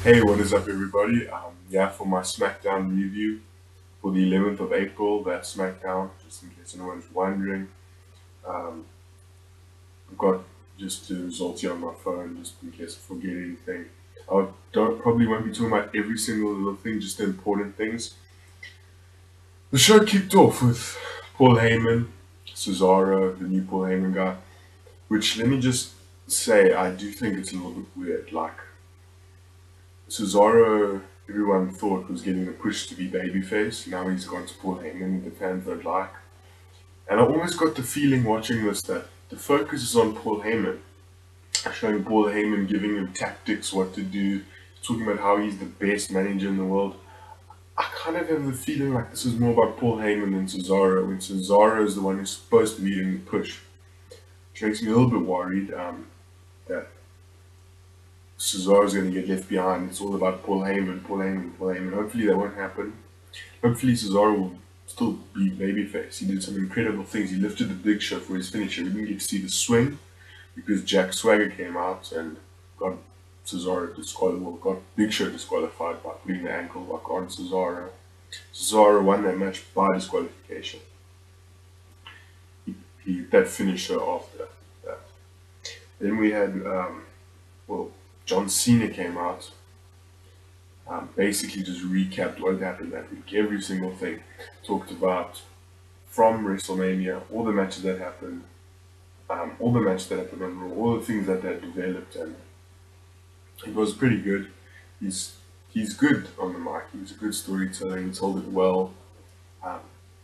Hey, what is up, everybody? Yeah, for my Smackdown review for the 11th of April, that's Smackdown, just in case anyone's wondering. Um, I've got just the results here on my phone, just in case I forget anything. Probably won't be talking about every single little thing, just the important things. The show kicked off with Paul Heyman, Cesaro, the new Paul Heyman guy, which let me just say, I do think it's a little bit weird. Like, Cesaro, everyone thought was getting a push to be babyface. Now he's gone to Paul Heyman, the fans don't like. And I almost got the feeling watching this that the focus is on Paul Heyman, showing Paul Heyman, giving him tactics, what to do, talking about how he's the best manager in the world. I kind of have the feeling like this is more about Paul Heyman than Cesaro, when Cesaro is the one who's supposed to be in the push. Which makes me a little bit worried that Cesaro's going to get left behind. It's all about Paul Heyman, Paul Heyman, Paul Heyman. Hopefully that won't happen. Hopefully Cesaro will still be babyface. He did some incredible things. He lifted the Big Show for his finisher. We didn't get to see the swing because Jack Swagger came out and got Cesaro disqualified. Got Big Show disqualified by putting the ankle lock on Cesaro. Cesaro won that match by disqualification. That finisher after that. Then we had John Cena came out, basically just recapped what happened that week, every single thing, talked about from WrestleMania, all the matches that happened, on Raw, all the things that they developed, and it was pretty good. He's good on the mic. He was a good storyteller. He told it well. Um,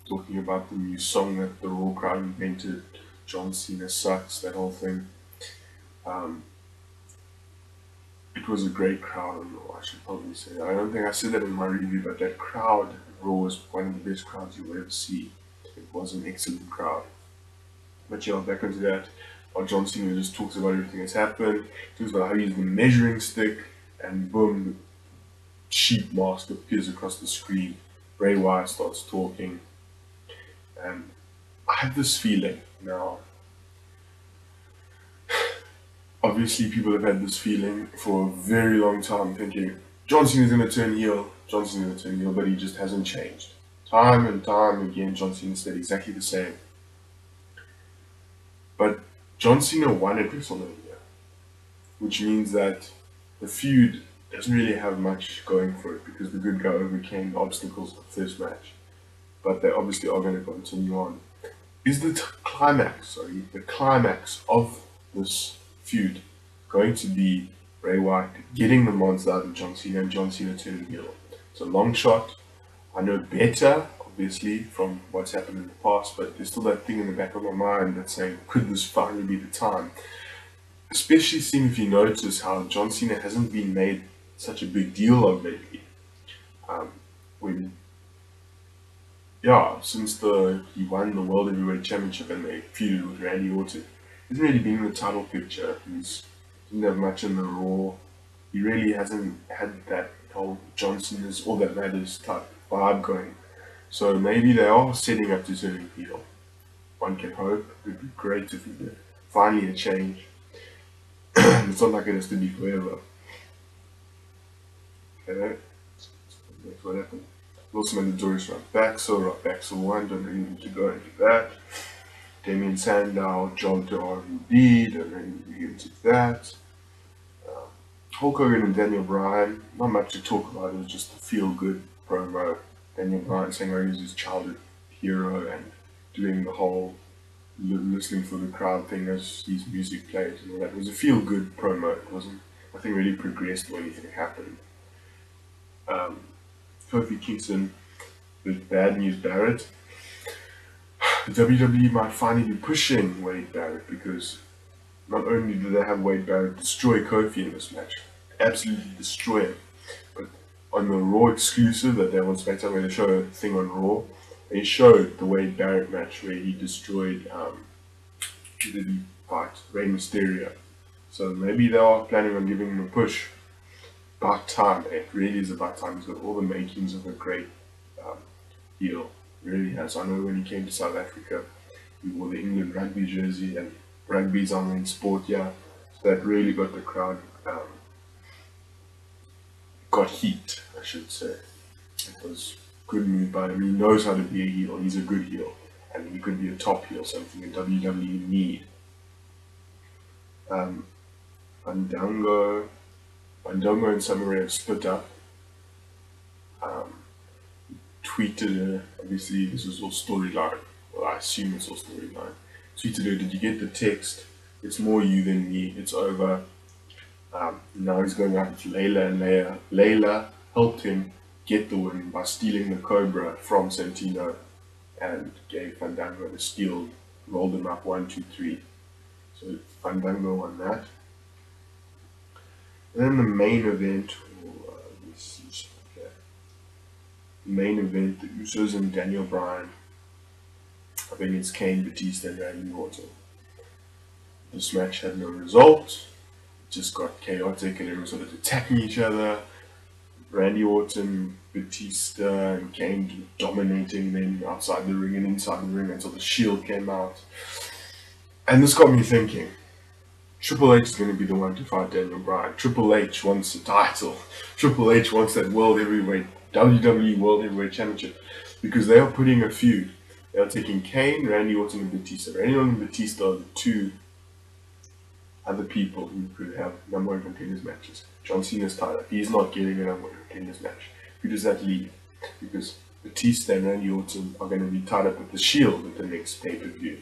Talking about the new song that the Raw crowd invented, John Cena sucks, that whole thing. It was a great crowd on Raw, I should probably say. I don't think I said that in my review, but that crowd at Raw was one of the best crowds you will ever see. It was an excellent crowd. But yeah, back into that. John Cena just talks about everything that's happened, talks about how he used the measuring stick, and boom, the sheep mask appears across the screen. Bray Wyatt starts talking, and I have this feeling now. Obviously, people have had this feeling for a very long time, thinking John Cena's going to turn heel, but he just hasn't changed. Time and time again, John Cena stayed exactly the same. But John Cena won at WrestleMania, which means that the feud doesn't really have much going for it because the good guy overcame the obstacles of the first match. But they obviously are going to continue on. Is the climax of this feud going to be Bray Wyatt getting the monster out of John Cena and John Cena turning heel? It's a long shot. I know better, obviously, from what's happened in the past, but there's still that thing in the back of my mind that's saying, could this finally be the time? Especially seeing if you notice how John Cena hasn't been made such a big deal of lately. Since he won the World Heavyweight Championship and they feuded with Randy Orton, he hasn't really been in the title picture. He's didn't have much in the Raw. He really hasn't had that whole John Cena's all that matters type vibe going. So maybe they are setting up to turning heel. One can hope. It would be great if he did. Finally a change. It's not like it has to be forever. Okay, that's what happened. Also mandatory Rockback one, don't really need to go into that. Damien Sandow, John to RVD, don't really need to get into that. Hulk Hogan and Daniel Bryan, not much to talk about, it was just a feel-good promo. Daniel Bryan saying he was his childhood hero and doing the whole listening for the crowd thing as his music plays and all that. It was a feel-good promo, it wasn't, nothing really progressed or anything happened. Kofi Kingston with Bad News Barrett. The WWE might finally be pushing Wade Barrett because not only do they have Wade Barrett destroy Kofi in this match, absolutely destroy him, but on the Raw exclusive that they on SmackDown, where they show a thing on Raw, they showed the Wade Barrett match where he destroyed who did he fight? Rey Mysterio. So maybe they are planning on giving him a push. About time, it really is about time. He's got all the makings of a great heel. He really has. I know when he came to South Africa, he wore the England rugby jersey, and rugby's our main sport, yeah. So that really got the crowd got heat, I should say. It was good move by him. He knows how to be a heel. He's a good heel, and he could be a top heel, something in WWE need. Um, Fandango and Samurai have split up. Um, Tweeted her, obviously this was all storyline. Well, I assume it's all storyline. Tweeted her, did you get the text? It's more you than me. It's over. Now he's going out with Layla, and Layla helped him get the win by stealing the Cobra from Santino and gave Fandango the steal, rolled him up 1, 2, 3. So Fandango won that. And then the main event, the Usos and Daniel Bryan up against Kane, Batista, and Randy Orton. This match had no result. It just got chaotic and everyone started attacking each other. Randy Orton, Batista, and Kane dominating them outside the ring and inside the ring until the Shield came out. And this got me thinking, Triple H is going to be the one to fight Daniel Bryan. Triple H wants the title. Triple H wants that WWE World Heavyweight Championship, because they are putting a feud. They are taking Kane, Randy Orton, and Batista. Randy Orton and Batista are the two other people who could have number one contenders matches. John Cena's tied up. He's not getting a number one contenders match. Who does that leave? Because Batista and Randy Orton are going to be tied up with the Shield at the next pay-per-view.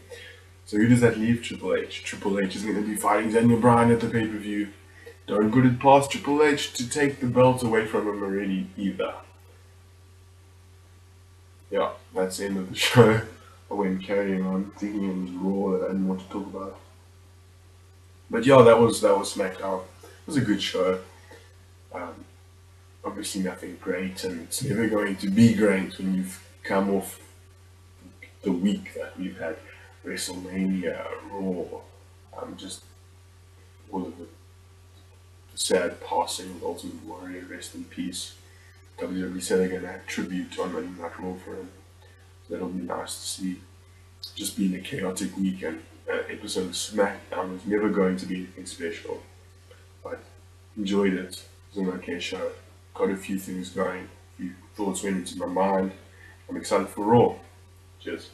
So who does that leave? Triple H. Triple H is going to be fighting Daniel Bryan at the pay-per-view. Don't put it past Triple H to take the belt away from him already either. Yeah, that's the end of the show. I went carrying on, thinking it was Raw that I didn't want to talk about. But yeah, that was SmackDown. It was a good show. Obviously nothing great, and it's never going to be great when you've come off the week that we've had. WrestleMania, Raw, just all of the sad passing of Ultimate Warrior, rest in peace. WWE said they're going to have tribute on Monday Night Raw for him. So that'll be nice to see. Just being a chaotic week, and episode of SmackDown was never going to be anything special. But enjoyed it. It was an okay show. Got a few things going. A few thoughts went into my mind. I'm excited for Raw. Cheers.